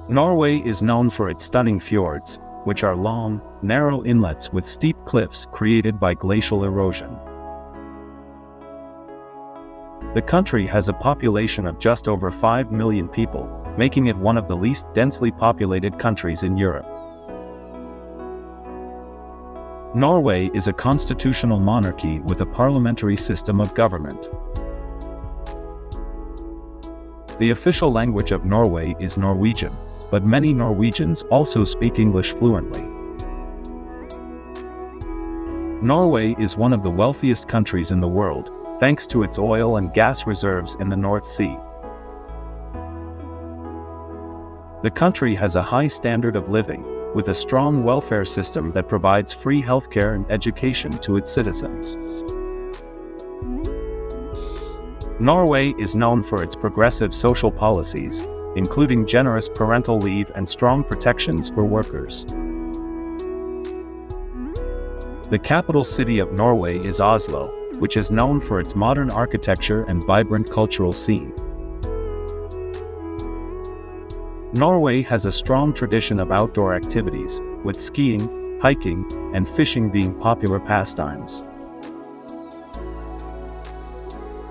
Norway is known for its stunning fjords, which are long, narrow inlets with steep cliffs created by glacial erosion. The country has a population of just over 5 million people, making it one of the least densely populated countries in Europe. Norway is a constitutional monarchy with a parliamentary system of government. The official language of Norway is Norwegian, but many Norwegians also speak English fluently. Norway is one of the wealthiest countries in the world, thanks to its oil and gas reserves in the North Sea. The country has a high standard of living, with a strong welfare system that provides free healthcare and education to its citizens. Norway is known for its progressive social policies, including generous parental leave and strong protections for workers. The capital city of Norway is Oslo, which is known for its modern architecture and vibrant cultural scene. Norway has a strong tradition of outdoor activities, with skiing, hiking, and fishing being popular pastimes.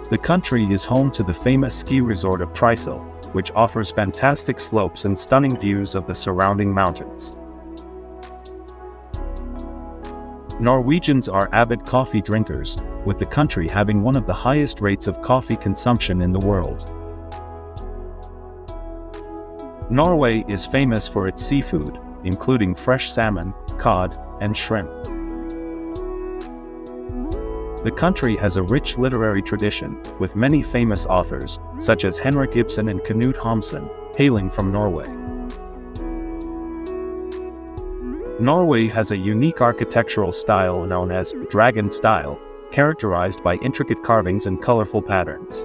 The country is home to the famous ski resort of Trysil, which offers fantastic slopes and stunning views of the surrounding mountains. Norwegians are avid coffee drinkers, with the country having one of the highest rates of coffee consumption in the world. Norway is famous for its seafood, including fresh salmon, cod, and shrimp. The country has a rich literary tradition, with many famous authors, such as Henrik Ibsen and Knut Hamsun, hailing from Norway. Norway has a unique architectural style known as dragon style, characterized by intricate carvings and colorful patterns.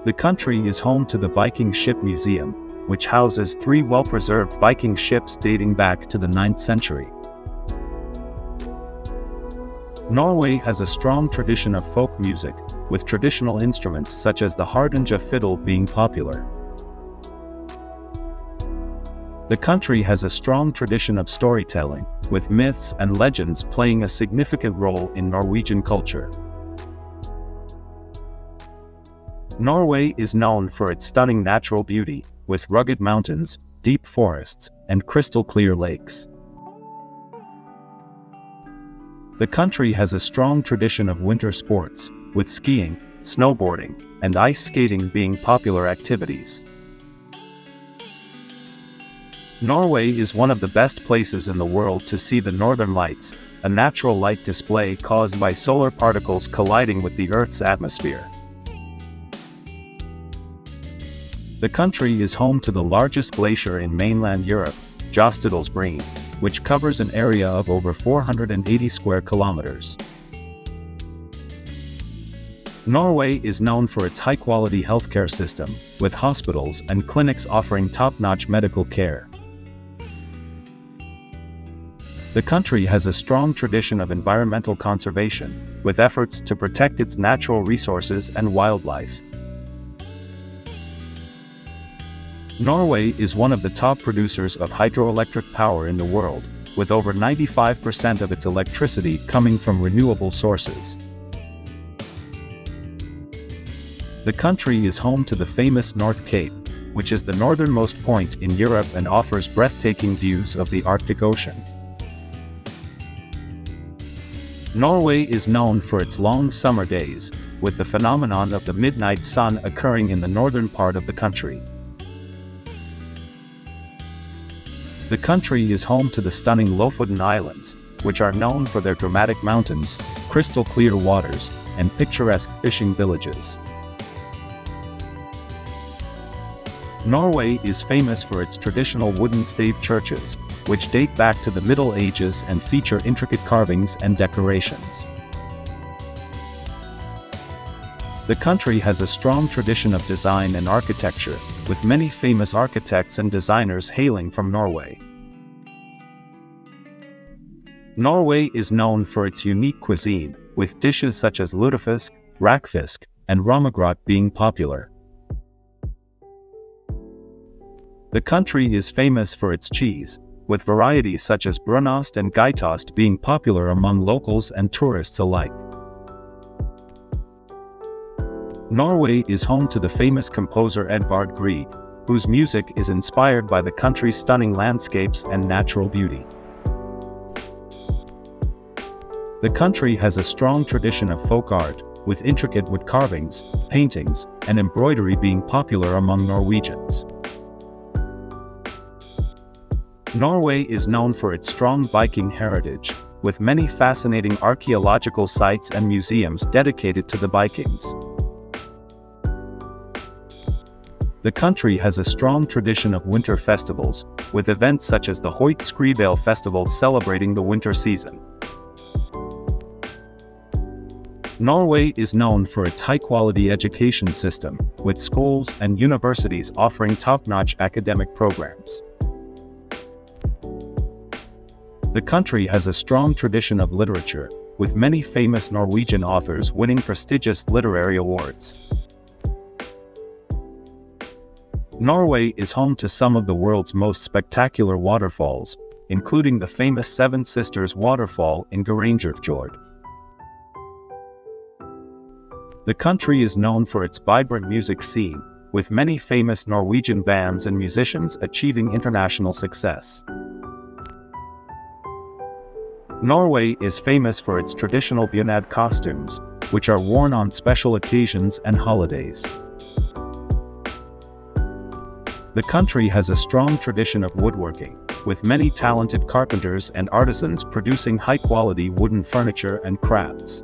The country is home to the Viking Ship Museum, which houses 3 well-preserved Viking ships dating back to the 9th century. Norway has a strong tradition of folk music, with traditional instruments such as the hardanger fiddle being popular. The country has a strong tradition of storytelling, with myths and legends playing a significant role in Norwegian culture. Norway is known for its stunning natural beauty, with rugged mountains, deep forests, and crystal-clear lakes. The country has a strong tradition of winter sports, with skiing, snowboarding, and ice skating being popular activities. Norway is one of the best places in the world to see the Northern Lights, a natural light display caused by solar particles colliding with the Earth's atmosphere. The country is home to the largest glacier in mainland Europe, Jostedalsbreen, which covers an area of over 480 square kilometers. Norway is known for its high-quality healthcare system, with hospitals and clinics offering top-notch medical care. The country has a strong tradition of environmental conservation, with efforts to protect its natural resources and wildlife. Norway is one of the top producers of hydroelectric power in the world, with over 95% of its electricity coming from renewable sources. The country is home to the famous North Cape, which is the northernmost point in Europe and offers breathtaking views of the Arctic Ocean. Norway is known for its long summer days, with the phenomenon of the midnight sun occurring in the northern part of the country. The country is home to the stunning Lofoten Islands, which are known for their dramatic mountains, crystal-clear waters, and picturesque fishing villages. Norway is famous for its traditional wooden stave churches, which date back to the Middle Ages and feature intricate carvings and decorations. The country has a strong tradition of design and architecture, with many famous architects and designers hailing from Norway. Norway is known for its unique cuisine, with dishes such as lutefisk, rakfisk, and rammegrøt being popular. The country is famous for its cheese, with varieties such as brunost and geitost being popular among locals and tourists alike. Norway is home to the famous composer Edvard Grieg, whose music is inspired by the country's stunning landscapes and natural beauty. The country has a strong tradition of folk art, with intricate wood carvings, paintings, and embroidery being popular among Norwegians. Norway is known for its strong Viking heritage, with many fascinating archaeological sites and museums dedicated to the Vikings. The country has a strong tradition of winter festivals, with events such as the Høyt Skribel Festival celebrating the winter season. Norway is known for its high-quality education system, with schools and universities offering top-notch academic programs. The country has a strong tradition of literature, with many famous Norwegian authors winning prestigious literary awards. Norway is home to some of the world's most spectacular waterfalls, including the famous Seven Sisters waterfall in Geirangerfjord. The country is known for its vibrant music scene, with many famous Norwegian bands and musicians achieving international success. Norway is famous for its traditional bunad costumes, which are worn on special occasions and holidays. The country has a strong tradition of woodworking, with many talented carpenters and artisans producing high-quality wooden furniture and crafts.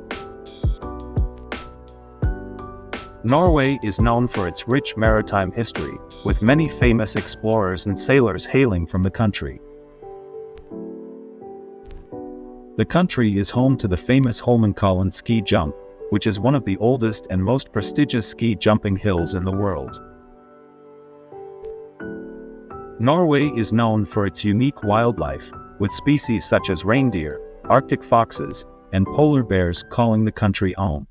Norway is known for its rich maritime history, with many famous explorers and sailors hailing from the country. The country is home to the famous Holmenkollen ski jump, which is one of the oldest and most prestigious ski jumping hills in the world. Norway is known for its unique wildlife, with species such as reindeer, Arctic foxes, and polar bears calling the country home.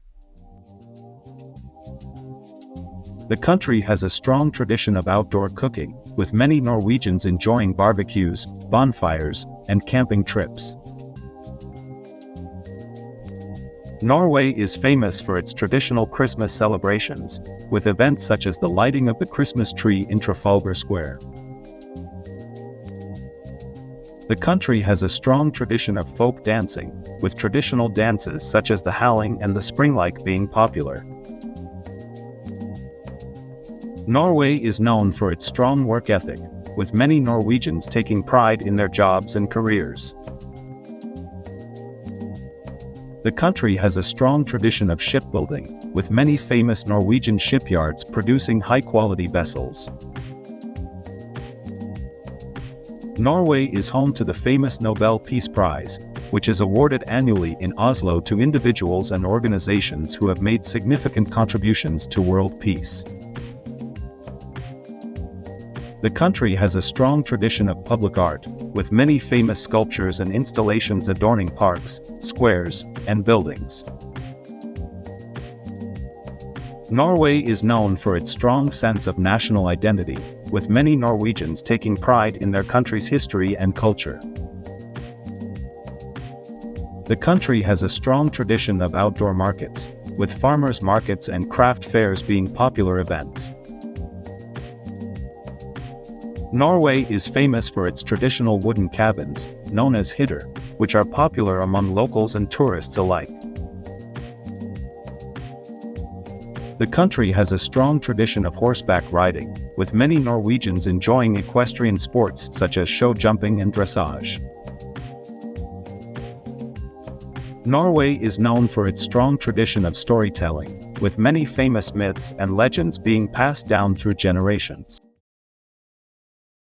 The country has a strong tradition of outdoor cooking, with many Norwegians enjoying barbecues, bonfires, and camping trips. Norway is famous for its traditional Christmas celebrations, with events such as the lighting of the Christmas tree in Trafalgar Square. The country has a strong tradition of folk dancing, with traditional dances such as the howling and the springlike being popular. Norway is known for its strong work ethic, with many Norwegians taking pride in their jobs and careers. The country has a strong tradition of shipbuilding, with many famous Norwegian shipyards producing high-quality vessels. Norway is home to the famous Nobel Peace Prize, which is awarded annually in Oslo to individuals and organizations who have made significant contributions to world peace. The country has a strong tradition of public art, with many famous sculptures and installations adorning parks, squares, and buildings. Norway is known for its strong sense of national identity, with many Norwegians taking pride in their country's history and culture. The country has a strong tradition of outdoor markets, with farmers' markets and craft fairs being popular events. Norway is famous for its traditional wooden cabins, known as hytter, which are popular among locals and tourists alike. The country has a strong tradition of horseback riding, with many Norwegians enjoying equestrian sports such as show jumping and dressage. Norway is known for its strong tradition of storytelling, with many famous myths and legends being passed down through generations.